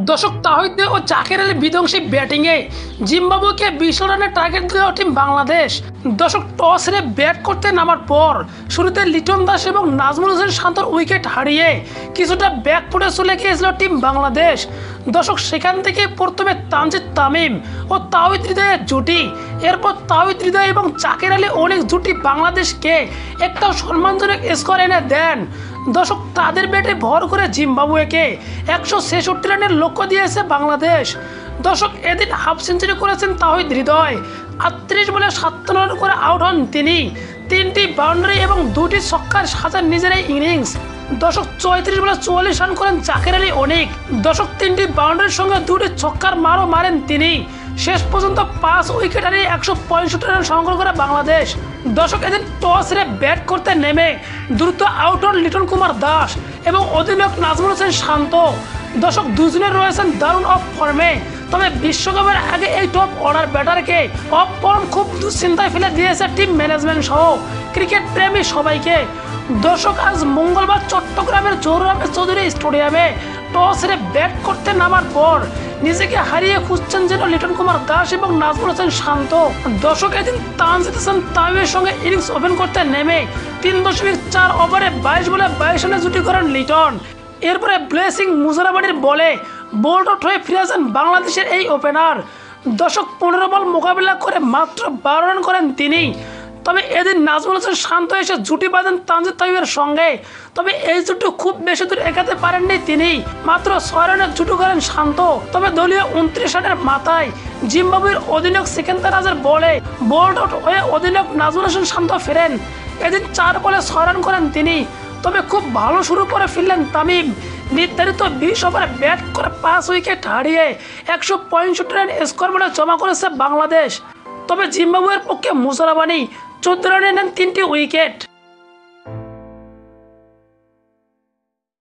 দর্শক তাহিদ ও জাকের আলী বিধ্বংসী ব্যাটিংয়ে জিম্বাবুয়েকে 20 রানের টার্গেট দিল টিম বাংলাদেশ। দর্শক টস হেরে ব্যাট করতে নামার পর শুরুতে লিটন দাস এবং নাজমুল হোসেন শান্তর উইকেট হারিয়ে কিছুটা ব্যাকফুটে চলে গিয়েছিল টিম বাংলাদেশ। দর্শক সেখান থেকে প্রথমে তানজিদ তামিম ও তাওহিদ হৃদয়ের জুটি, এরপর তাওহিদ হৃদয় এবং জাকের আলী অনেক জুটি বাংলাদেশকে একটা সম্মানজনক স্কোর এনে দেন। দর্শক তাদের ব্যাটে ভর করে জিম্বাবুয়েকে 166 রানের লক্ষ্য দিয়েছে বাংলাদেশ। দর্শক এদিন হাফ সেঞ্চুরি করেছেন তাওহিদ হৃদয়, 38 বলে 57 রান করে আউট হন তিনি। 3টি বাউন্ডারি এবং 2টি ছক্কার সাজান নিজের এই ইনিংস। দর্শক 34 বলে 44 রান করেন জাকের আলী অনেক। দর্শক 3টি বাউন্ডারির সঙ্গে 2টি ছক্কার মারও মারেন তিনি। শেষ পর্যন্ত 5 উইকেট হারিয়ে 165 রান সংগ্রহ করে বাংলাদেশ। দর্শক এদিন টস হেরে ব্যাট করতে নেমে দ্রুত আউট হন লিটন কুমার দাস এবং অধিনায়ক নাজমুল হোসেন শান্ত। দর্শক দুজনে রয়েছেন দারুণ অফ ফর্মে, তবে বিশ্বকাপের আগে এই টপ অর্ডার ব্যাটারকে অফ ফর্ম খুব দুশ্চিন্তায় ফেলে দিয়েছে টিম ম্যানেজমেন্ট সহ ক্রিকেট প্রেমী সবাইকে। দর্শক আজ মঙ্গলবার চট্টগ্রামের জহুর আহমেদ চৌধুরী স্টেডিয়ামে টস হেরে ব্যাট করতে নামার পর নিজেকে হারিয়ে খুঁজছেন যেন লিটন কুমার দাস এবং নাজমুল হোসেন শান্ত। দর্শক এদিন তানজিদ হাসান তামিমের সঙ্গে ইনিংস ওপেন করতে নেমে 3.4 ওভারে 22 বলে 22 রানে জুটি করেন লিটন। এরপরে ব্লেসিং মুজারাবাড়ির বলে বোল্ড আউট হয়ে ফিরে আসেন বাংলাদেশের এই ওপেনার। দর্শক 15 বল মোকাবিলা করে মাত্র 12 রান করেন তিনি। তবে এদিন নাজমুল হোসেন শান্ত এসে জুটি বাঁধেন তানজিদ তামিমের সঙ্গে, তবে এই জুটি খুব বেশি দূর এগাতে পারেননি তিনি, মাত্র 6 রানের জুটি করেন শান্ত। তবে দলীয় 29 রানের মাথায় জিম্বাবুয়ের অধিনায়ক সিকান্দার রাজের বলে বোল্ড আউট হয়ে অধিনায়ক নাজমুল হোসেন শান্ত ফেরেন। এদিন 4 বলে 6 রান করেন তিনি। তবে খুব ভালো শুরু করে ফিরলেন তামিম, নির্ধারিত 20 ওভারে ব্যাট করে 5 উইকেট হারিয়ে 165 রান স্কোর বোর্ডে জমা করেছে বাংলাদেশ। তবে জিম্বাবুয়ের পক্ষে মুজারাবানি 14 রানে নেন 3টি উইকেট।